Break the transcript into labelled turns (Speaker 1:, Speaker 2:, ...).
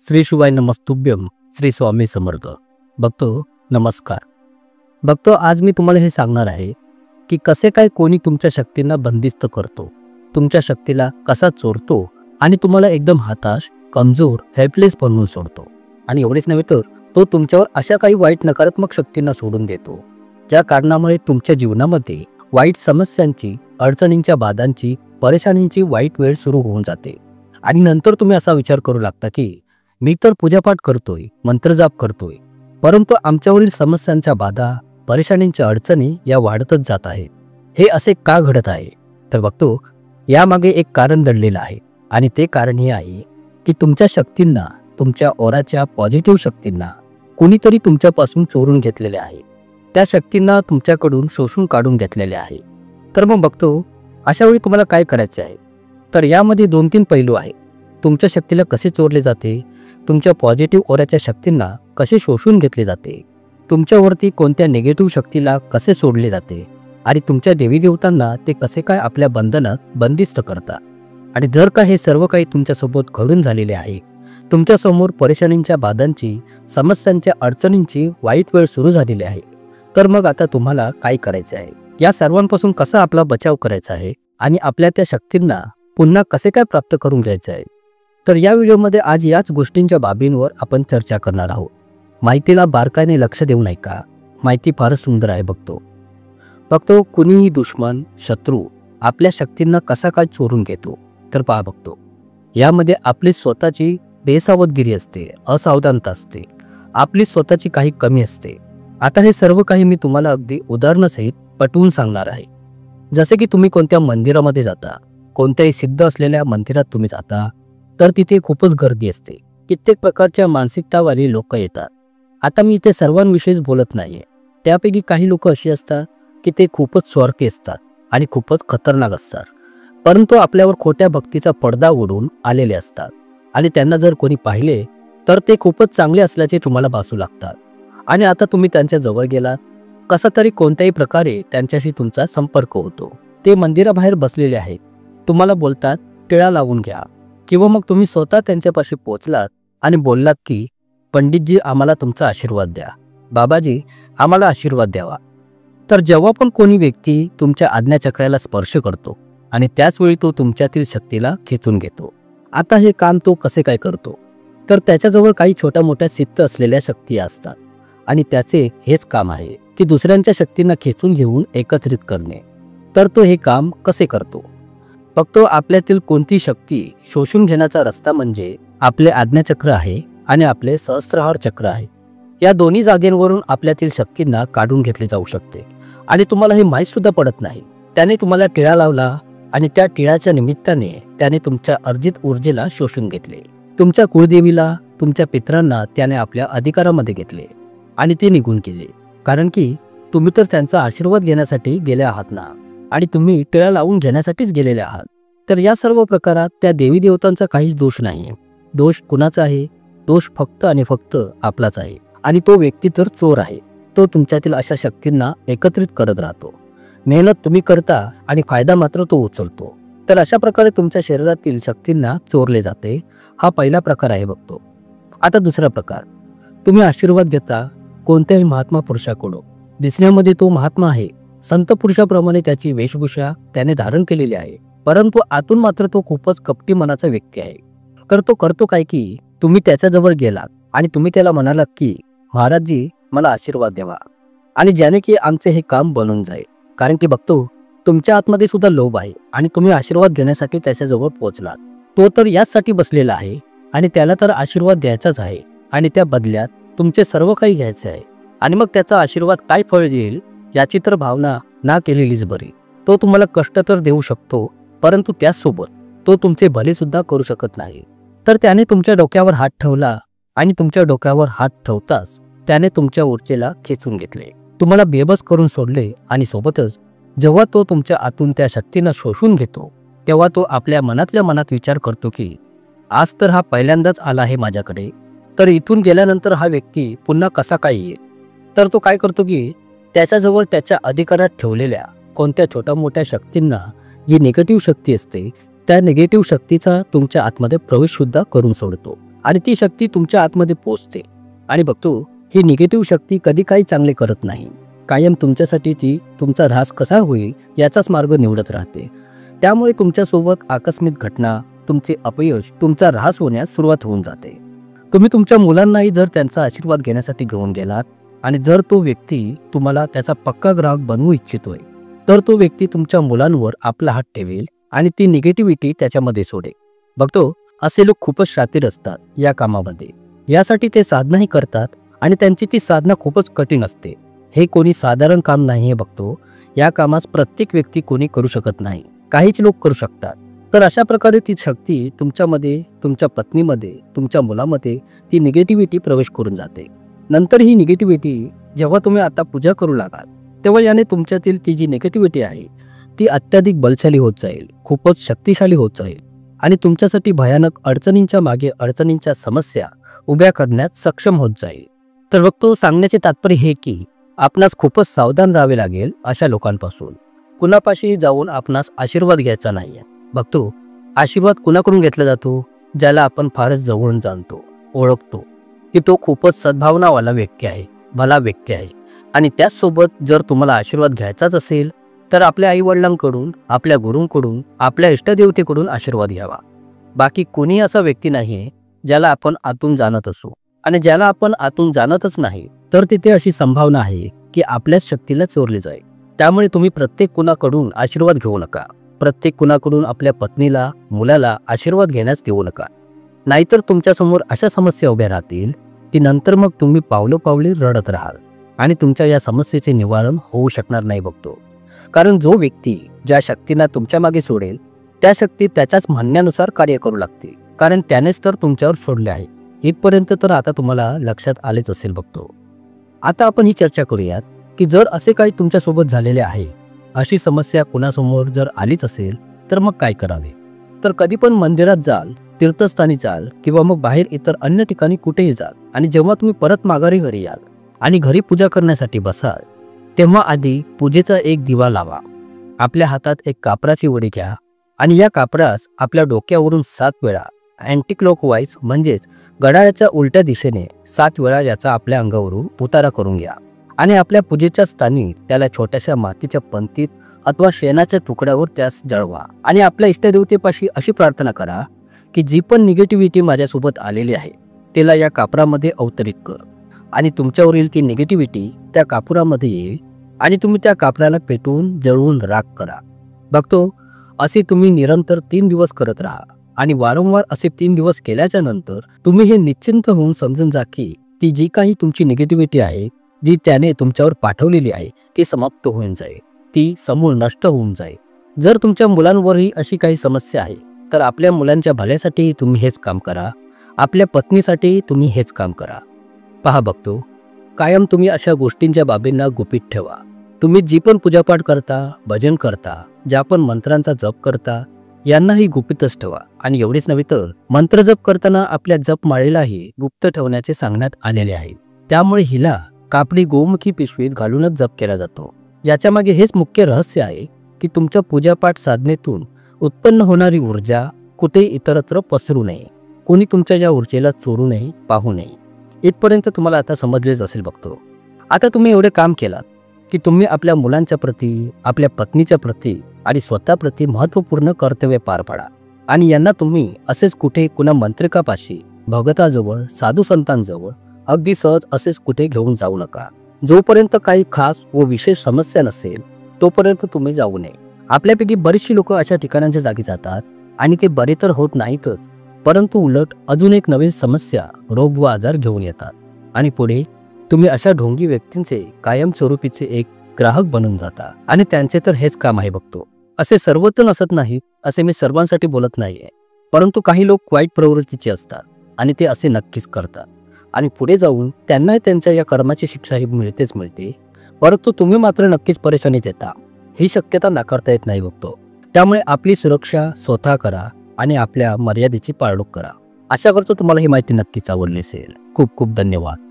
Speaker 1: श्री शिवाय नमस्तुभ्यम. श्री स्वामी समर्थ. भक्तो नमस्कार. भक्तो, आज मी तुम्हाला हे सांगणार आहे की कसे काय कोणी तुमच्या शक्तींना बंदिस्त करतो, तुमच्या शक्तीला कसा चोरतो आणि तुम्हाला एकदम हताश, कमजोर, हेल्पलेस बनवून सोडतो. आणि एवढेच नव्हे तर तो तुमच्यावर अशा काही वाईट नकारात्मक शक्तींना सोडून देतो ज्या कारणामुळे तुमच्या जीवनामध्ये वाईट समस्यांची, अडचणींच्या, बाधांची, परेशानींची वाईट वेळ सुरू होऊन जाते. आणि नंतर तुम्ही असा विचार करू लागता की मी तर पूजापाठ करतोय, मंत्रजाप करतोय, परंतु आमच्यावरील समस्यांच्या बाधा, परेशानींच्या अडचणी या वाढतच जात आहेत. हे असे का घडत आहे? तर बघतो, यामागे एक कारण दडलेलं आहे. आणि ते कारण हे आहे की तुमच्या शक्तींना, तुमच्या ओराच्या पॉझिटिव्ह शक्तींना कुणीतरी तुमच्यापासून चोरून घेतलेले आहे. त्या शक्तींना तुमच्याकडून शोषून काढून घेतलेले आहे. तर मग बघतो, अशा वेळी तुम्हाला काय करायचे आहे? तर यामध्ये 2-3 पैलू आहेत. तुमच्या शक्तीला कसे चोरले जाते, तुमच्या पॉझिटिव्ह ओराच्या शक्तींना कसे शोषून घेतले जाते, तुमच्यावरती कोणत्या निगेटिव्ह शक्तीला कसे सोडले जाते, आणि तुमच्या देवी देवतांना ते कसे काय आपल्या बंधनात बंदिस्त करतात. आणि जर का हे सर्व काही तुमच्यासोबत घडून झालेले आहे, तुमच्यासमोर परेशानींच्या, बाधांची, समस्यांच्या, अडचणींची वाईट वेळ सुरू झालेली आहे, तर मग आता तुम्हाला काय करायचे आहे? या सर्वांपासून कसा आपला बचाव करायचा आहे आणि आपल्या त्या शक्तींना पुन्हा कसे काय प्राप्त करून घ्यायचे आहे? तर या व्हिडिओमध्ये आज याच गोष्टींच्या बाबींवर आपण चर्चा करणार आहोत. माहितीला बारकाईने लक्ष देऊ नये का? माहिती फारच सुंदर आहे. बघतो कुणीही दुश्मन, शत्रू आपल्या शक्तींना कसा काय चोरून घेतो? तर पहा बघतो, यामध्ये आपली स्वतःची बेसावधगिरी असते, असावधानता असते, आपली स्वतःची काही कमी असते. आता हे सर्व काही मी तुम्हाला अगदी उदाहरणासहित पटवून सांगणार आहे. जसे की तुम्ही कोणत्या मंदिरामध्ये जाता, कोणत्याही सिद्ध असलेल्या मंदिरात तुम्ही जाता, तर तिथे खूपच गर्दी असते. कित्येक प्रकारच्या मानसिकतावाली लोक येतात. आता मी इथे सर्वांविषयीच बोलत नाहीये. त्यापैकी काही लोक अशी असतात की ते खूपच स्वार्थी असतात आणि खूपच खतरनाक असतात, परंतु आपल्यावर खोट्या भक्तीचा पडदा उडून आलेले असतात. आणि त्यांना जर कोणी पाहिले तर ते खूपच चांगले असल्याचे तुम्हाला भासू लागतात. आणि आता तुम्ही त्यांच्या जवळ गेलात, कसा तरी कोणत्याही प्रकारे त्यांच्याशी तुमचा संपर्क होतो. ते मंदिराबाहेर बसलेले आहेत, तुम्हाला बोलतात टिळा लावून घ्या, किंवा मग तुम्ही स्वतः त्यांच्यापाशी पोहोचलात आणि बोललात की पंडितजी आम्हाला तुमचा आशीर्वाद द्या, बाबाजी आम्हाला आशीर्वाद द्यावा. तर जेव्हा पण कोणी व्यक्ती तुमच्या आज्ञाचक्राला स्पर्श करतो आणि त्याचवेळी तो तुमच्यातील शक्तीला खेचून घेतो. आता हे काम तो कसे काय करतो? तर त्याच्याजवळ काही छोट्या मोठ्या सिद्ध असलेल्या शक्ती असतात आणि त्याचे हेच काम आहे की दुसऱ्यांच्या शक्तींना खेचून घेऊन एकत्रित करणे. तर तो हे काम कसे करतो? फक्त आपल्यातील कोणती शक्ती शोषून घेण्याचा रस्ता म्हणजे आपले आज्ञाचक्र आहे आणि आपले सहस्त्रहार चक्र आहे. या दोन्ही जागेवरून आपल्यातील शक्तींना काढून घेतले जाऊ शकते आणि तुम्हाला हे माहीत सुद्धा पडत नाही. त्याने तुम्हाला टिळा लावला आणि त्या टिळाच्या निमित्ताने त्याने तुमच्या अर्जित ऊर्जेला शोषून घेतले. तुमच्या कुळदेवीला, तुमच्या पितरांना त्याने आपल्या अधिकारामध्ये घेतले आणि ते निघून गेले. कारण की तुम्ही तर त्यांचा आशीर्वाद घेण्यासाठी गेले आहात ना, आणि तुम्ही टिळा लावून घेण्यासाठीच गेलेले आहात. तर या सर्व प्रकारात त्या देवी देवतांचा काहीच दोष नाही. दोष कुणाचा आहे? दोष फक्त आणि फक्त आपलाच आहे. आणि तो व्यक्ती तर चोर आहे. तो तुमच्यातील अशा शक्तींना एकत्रित करत राहतो. मेहनत तुम्ही करता आणि फायदा मात्र तो उचलतो. तर अशा प्रकारे तुमच्या शरीरातील शक्तींना चोरले जाते. हा पहिला प्रकार आहे. बघतो आता दुसरा प्रकार. तुम्ही आशीर्वाद घेता कोणत्याही महात्मा पुरुषाकडून. दिसण्यामध्ये तो महात्मा आहे, संत पुरुषाप्रमाणे त्याची वेशभूषा त्याने धारण केलेली आहे, परंतु आतून मात्र तो खूपच कपटी मनाचा व्यक्ती आहे. तर तो करतो काय की तुम्ही त्याच्याजवळ गेलात आणि तुम्ही त्याला म्हणालात की महाराजजी मला आशीर्वाद द्यावा, आणि ज्याने की आमचे हे काम बनून जाईल. कारण की बघतो तुमच्या आतमध्ये सुद्धा लोभ आहे आणि तुम्ही आशीर्वाद घेण्यासाठी त्याच्याजवळ पोहोचलात. तो तर याचसाठी बसलेला आहे आणि त्याला तर आशीर्वाद द्यायचाच आहे आणि त्या बदल्यात तुमचे सर्व काही घ्यायचे आहे. आणि मग त्याचा आशीर्वाद काय फळ देईल याची तर भावना ना केलेलीच बरी. तो तुम्हाला कष्ट तर देऊ शकतो, परंतु त्याचसोबत तो तुमचे भले सुद्धा करू शकत नाही. तर त्याने तुमच्या डोक्यावर हात ठेवला आणि तुमच्या डोक्यावर हात ठेवताच त्याने तुमच्या ऊर्जेला खेचून घेतले, तुम्हाला बेबस करून सोडले. आणि सोबतच जेव्हा तो तुमच्या आतून त्या शक्तींना शोषून घेतो, तेव्हा तो आपल्या मनातल्या मनात विचार करतो की आज तर हा पहिल्यांदाच आला आहे माझ्याकडे, तर इथून गेल्यानंतर हा व्यक्ती पुन्हा कसा काय येईल? तर तो काय करतो की त्याच्याजवळ त्याच्या अधिकारात ठेवलेल्या कोणत्या छोट्या मोठ्या शक्तींना, जी निगेटिव्ह शक्ती असते, त्या निगेटिव्ह शक्तीचा तुमच्या आतमध्ये प्रवेश सुद्धा करून सोडतो. आणि ती शक्ती तुमच्या आतमध्ये पोचते. आणि बघतो ही निगेटिव्ह शक्ती कधी काही चांगले करत नाही. कायम तुमच्यासाठी ती तुमचा ऱ्हास कसा होईल याचाच मार्ग निवडत राहते. त्यामुळे तुमच्यासोबत आकस्मिक घटना, तुमचे अपयश, तुमचा ऱ्हास होण्यास सुरुवात होऊन जाते. तुम्ही तुमच्या मुलांनाही जर त्यांचा आशीर्वाद घेण्यासाठी घेऊन गेलात आणि जर तो व्यक्ती तुम्हाला त्याचा पक्का ग्राहक बनवू इच्छितोय, तर तो व्यक्ती तुमच्या मुलांवर आपला हात ठेवेल आणि ती निगेटिव्हिटी त्याच्यामध्ये सोडेल. बघतो असे लोक खूपच शातीर असतात या कामामध्ये. यासाठी ते साधनाही करतात आणि त्यांची ती साधना खूपच कठीण असते. हे कोणी साधारण काम नाही हे बघतो. या कामास प्रत्येक व्यक्ती कोणी करू शकत नाही, काहीच लोक करू शकतात. तर अशा प्रकारे ती शक्ती तुमच्यामध्ये, तुमच्या पत्नीमध्ये, तुमच्या मुलामध्ये ती निगेटिव्हिटी प्रवेश करून जाते. नंतर ही निगेटिव्हिटी जेव्हा तुम्ही आता पूजा करू लागाल तेव्हा याने तुमच्यातील ती जी निगेटिव्हिटी आहे ती अत्याधिक बलशाली होत जाईल, खूपच शक्तिशाली होत जाईल आणि तुमच्यासाठी भयानक अडचणींच्या मागे अडचणींच्या समस्या उभ्या करण्यात सक्षम होत जाईल. तर बघतो सांगण्याचे तात्पर्य हे की आपणास खूपच सावधान राहावे लागेल अशा लोकांपासून. कुणापाशी जाऊन आपणास आशीर्वाद घ्यायचा नाहीये. बघतो आशीर्वाद कुणाकडून घेतला जातो? ज्याला आपण फारच जवळून जाणतो, ओळखतो की तो खूपच सद्भावनावाला व्यक्ती आहे, भला व्यक्ती आहे. आणि त्याचसोबत जर तुम्हाला आशीर्वाद घ्यायचाच असेल तर आपल्या आईवडिलांकडून, आपल्या गुरूंकडून, आपल्या इष्टदेवतेकडून आशीर्वाद घ्यावा. बाकी कोणी असा व्यक्ती नाहीये ज्याला आपण आतून जाणत असू. आणि ज्याला आपण आतून जाणतच नाही तर तिथे अशी संभावना आहे की आपल्याच शक्तीला चोरली जाईल. त्यामुळे तुम्ही प्रत्येक कुणाकडून आशीर्वाद घेऊ नका. प्रत्येक कुणाकडून आपल्या पत्नीला, मुलाला आशीर्वाद घेण्यास देऊ नका. नाहीतर तुमच्यासमोर अशा समस्या उभ्या राहतील की नंतर मग तुम्ही पावलोपावली रडत राहाल आणि तुमच्या या समस्येचे निवारण होऊ शकणार नाही. बघतो कारण जो व्यक्ती ज्या शक्तींना तुमच्या मागे सोडेल त्या शक्ती त्याच्याच म्हणण्यानुसार कार्य करू लागतील, कारण त्यानेच तर तुमच्यावर सोडले आहे. इथपर्यंत तर आता तुम्हाला लक्षात आलेच असेल. बघतो आता आपण ही चर्चा करूयात की जर असे काही तुमच्यासोबत झालेले आहे, अशी समस्या कुणासमोर जर आलीच असेल तर मग काय करावे. तर कधी पण मंदिरात जाल, तीर्थस्थानी जाल किंवा मग बाहेर इतर अन्य ठिकाणी कुठेही जाल आणि जेव्हा तुम्ही परत माघारी घरी याल आणि घरी पूजा करण्यासाठी बसाल तेव्हा आधी पूजेचा एक दिवा लावा. आपल्या हातात एक कापराची वडी घ्या आणि या कापरास आपल्या डोक्यावरून 7 वेळा अँटी क्लॉकवाईज म्हणजेच घड्याळाच्या उलट्या दिशेने 7 वेळा याचा आपल्या अंगावरून उतारा करून घ्या आणि आपल्या पूजेच्या स्थानी त्याला छोट्याशा मातीच्या पंतीत अथवा शेणाच्या तुकड्यावर त्यास जळवा आणि आपल्या इष्टदेवतेपाशी अशी प्रार्थना करा की जी पण निगेटिव्हिटी माझ्यासोबत आलेली आहे तिला या कापरामध्ये अवतरित कर आणि तुमच्यावरील ती निगेटिव्हिटी त्या कापुरामध्ये येईल आणि तुम्ही त्या कापराला पेटवून जळवून राख करा. बघतो असे तुम्ही निरंतर 3 दिवस करत राहा आणि वारंवार असे 3 दिवस केल्याच्या नंतर तुम्ही हे निश्चिंत होऊन समजून जा की ती जी काही तुमची निगेटिव्हिटी आहे, जी त्याने तुमच्यावर पाठवलेली आहे, ती समाप्त होऊन जाईल, ती समूळ नष्ट होऊन जाईल. जर तुमच्या मुलांवरही अशी काही समस्या आहे तर आपल्या मुलांच्या भल्यासाठी तुम्ही हेच काम करा, आपल्या पत्नीसाठी तुम्ही हेच काम करा. पहा बघतो कायम तुम्ही अशा गोष्टींच्या बाबींना गुपित ठेवा. तुम्ही जी पण पूजापाठ करता, भजन करता, ज्या पण मंत्रांचा जप करता यांनाही गुपितच ठेवा. आणि एवढेच नव्हे तर मंत्र जप करताना आपल्या जपमाळेलाही गुप्त ठेवण्याचे सांगण्यात आलेले आहे. त्यामुळे हिला कापडी गोमुखी पिशवीत घालूनच जप केला जातो. याच्या मागे हेच मुख्य रहस्य आहे की तुमच्या पूजापाठ साधनेतून उत्पन्न होणारी ऊर्जा कुठे इतरत्र पसरू नये, कोणी तुमच्या या ऊर्जेला चोरू नये, पाहू नये. इथपर्यंत तुम्हाला आता समजलेच असेल. बघतो आता तुम्ही एवढे काम केलात की तुम्ही आपल्या मुलांच्या प्रती, आपल्या पत्नीच्या प्रती आणि स्वतःप्रती महत्त्वपूर्ण कर्तव्य पार पाडा. आणि यांना तुम्ही असेच कुठे कुणा मंत्रिकापाशी, भगताजवळ, साधू संतांजवळ अगदी सहज असेच कुठे घेऊन जाऊ नका. जोपर्यंत काही खास व विशेष समस्या नसेल तोपर्यंत तुम्ही जाऊ नये. आपल्यापैकी बरीचशी लोक अशा ठिकाणांच्या जागी जातात आणि ते बरे तर होत नाहीतच, परंतु उलट अजून एक नवीन समस्या, रोग व आजार घेऊन येतात आणि पुढे तुम्ही अशा ढोंगी व्यक्तींचे कायमस्वरूपीचे एक ग्राहक बनून जाता. आणि त्यांचे तर हेच काम आहे. बघतो असे सर्वत्र नसत नाही, असे मी सर्वांसाठी बोलत नाहीये, परंतु काही लोक वाईट प्रवृत्तीचे असतात आणि ते असे नक्कीच करतात आणि पुढे जाऊन त्यांनाही त्यांच्या या कर्माची शिक्षा ही मिळतेच मिळते. परंतु तुम्ही मात्र नक्कीच परेशानीत येता, ही शक्यता नाकारता येत नाही. बघतो त्यामुळे आपली सुरक्षा स्वतः करा आणि आपल्या मर्यादेची पाळणूक करा. आशा करतो तुम्हाला ही माहिती नक्कीच आवडली असेल. खूप खूप धन्यवाद.